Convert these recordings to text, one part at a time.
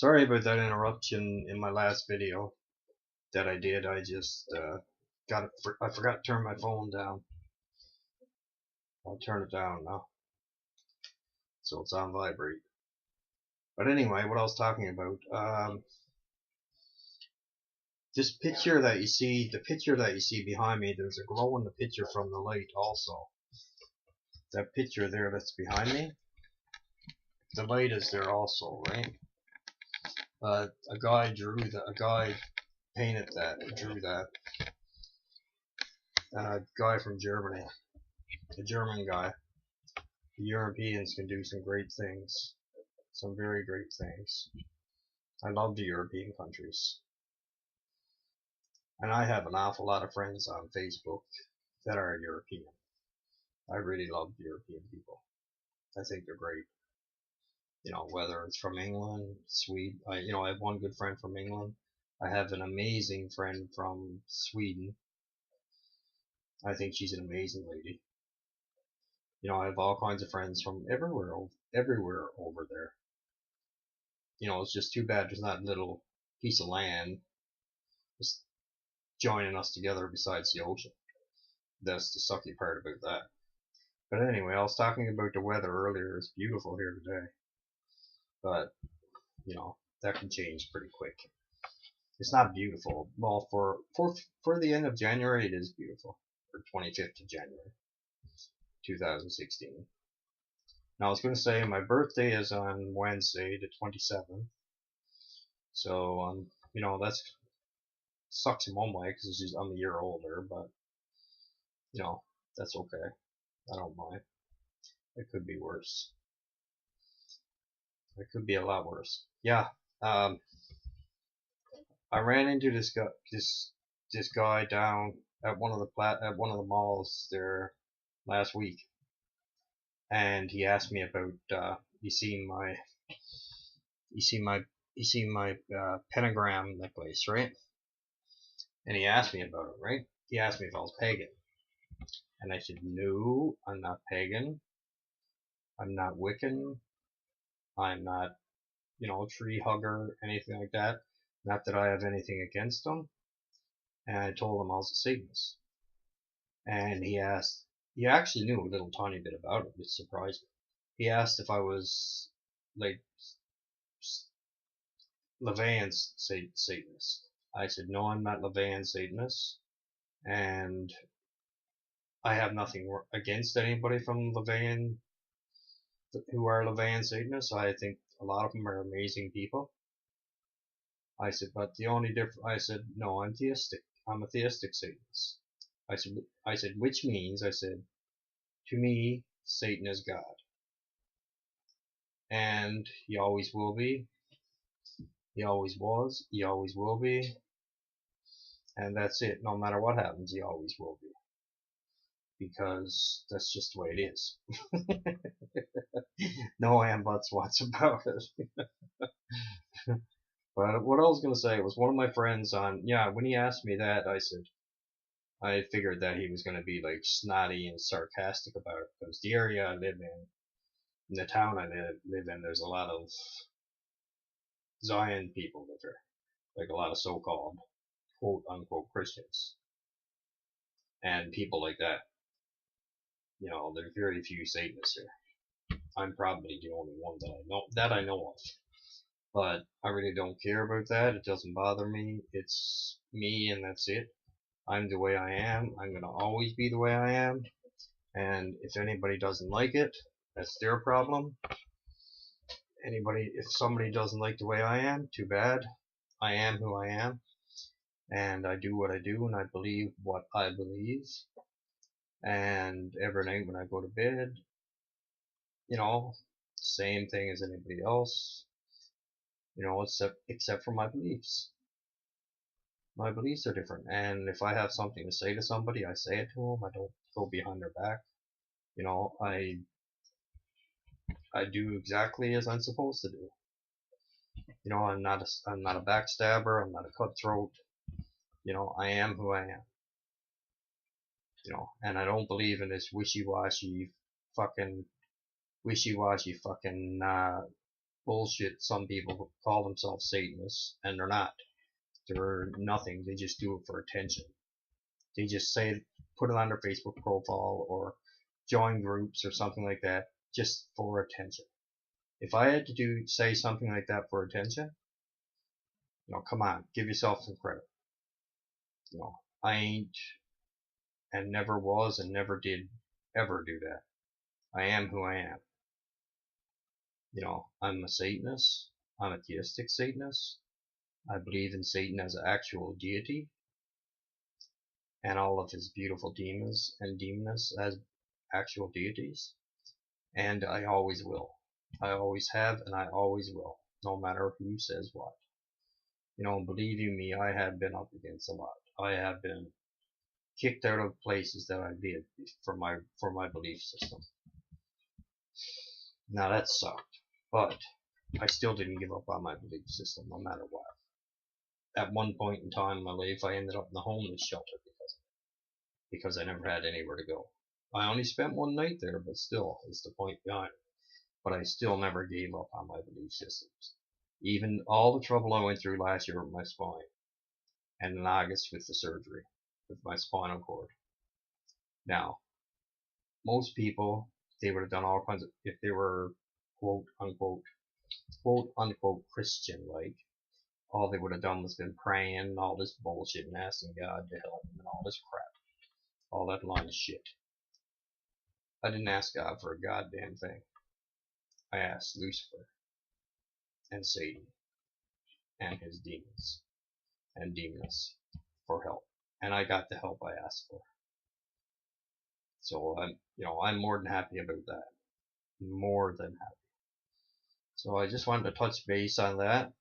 Sorry about that interruption in my last video that I did. I just I forgot to turn my phone down. I'll turn it down now, so it's on vibrate. But anyway, what I was talking about, this picture that you see, the picture that you see behind me, there's a glow in the picture from the light also. That picture there that's behind me, the light is there also, right? A guy drew that. A guy painted that. Drew that. A guy from Germany, a German guy. The Europeans can do some great things, some very great things. I love the European countries, and I have an awful lot of friends on Facebook that are European. I really love the European people. I think they're great. You know, whether it's from England, Sweden. I have one good friend from England. I have an amazing friend from Sweden. I think she's an amazing lady. You know, I have all kinds of friends from everywhere over there. You know, it's just too bad there's not a little piece of land just joining us together besides the ocean. That's the sucky part about that. But anyway, I was talking about the weather earlier. It's beautiful here today. But, you know, that can change pretty quick. It's not beautiful. Well, for the end of January, it is beautiful. For 25th of January, 2016. Now, I was going to say my birthday is on Wednesday, the 27th. So, you know, that's sucks in one way because I'm a year older, but, you know, that's okay. I don't mind. It could be worse. It could be a lot worse. Yeah. I ran into this guy down at one of the malls there last week, and he asked me about you seen my pentagram necklace, right? And he asked me about it, right? He asked me if I was pagan, and I said no, I'm not pagan. I'm not Wiccan. I'm not, you know, tree hugger, anything like that. Not that I have anything against them. And I told him I was a Satanist. And he actually knew a little tiny bit about it, which surprised me. He asked if I was, like, LaVeyan Satanist. I said, no, I'm not LaVeyan Satanist. And I have nothing against anybody from LaVeyan who are LaVeyan Satanists. I think a lot of them are amazing people. I said, but the only difference, I said, no, I'm theistic. I'm a theistic Satanist. I said, which means, I said, to me, Satan is God. And he always will be. He always was. He always will be. And that's it. No matter what happens, he always will be. Because that's just the way it is. No buts, what's about it. But what I was going to say was one of my friends when he asked me that, I figured that he was going to be like snotty and sarcastic about it, because the area I live in the town I live in, there's a lot of Zion people live here, like a lot of so-called quote unquote Christians and people like that. You know, there's very few Satanists here. I'm probably the only one that I know of. But I really don't care about that. It doesn't bother me. It's me and that's it. I'm the way I am. I'm gonna always be the way I am. And if anybody doesn't like it, that's their problem. If somebody doesn't like the way I am, too bad. I am who I am. And I do what I do, and I believe what I believe. And every night when I go to bed, you know, same thing as anybody else. You know, except for my beliefs. My beliefs are different, and if I have something to say to somebody, I say it to them. I don't go behind their back. You know, I do exactly as I'm supposed to do. You know, I'm not a backstabber. I'm not a cutthroat. You know, I am who I am. You know, and I don't believe in this wishy-washy fucking bullshit. Some people call themselves Satanists, and they're not. They're nothing. They just do it for attention. They just say, put it on their Facebook profile or join groups or something like that, just for attention. If I had to say something like that for attention, come on, give yourself some credit. I ain't and never was and never did ever do that. I am who I am. I'm a Satanist. I'm a theistic Satanist. I believe in Satan as an actual deity and all of his beautiful demons and demoness as actual deities. And I always will. I always have and I always will, no matter who says what. Believe you me, I have been up against a lot. I have been kicked out of places that I did for my belief system. Now that sucked, but I still didn't give up on my belief system no matter what. At one point in time in my life, I ended up in the homeless shelter because I never had anywhere to go. I only spent one night there, but still, it's the point behind it. But I still never gave up on my belief systems. Even all the trouble I went through last year with my spine, and in August with the surgery, with my spinal cord. Now, most people, they would have done all kinds of, if they were quote unquote Christian, like, all they would have done was been praying and all this bullshit and asking God to help them and all this crap. All that line of shit. I didn't ask God for a goddamn thing. I asked Lucifer and Satan and his demons and demoness for help. And I got the help I asked for. So I'm more than happy about that. More than happy. So I just wanted to touch base on that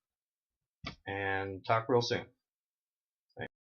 and talk real soon.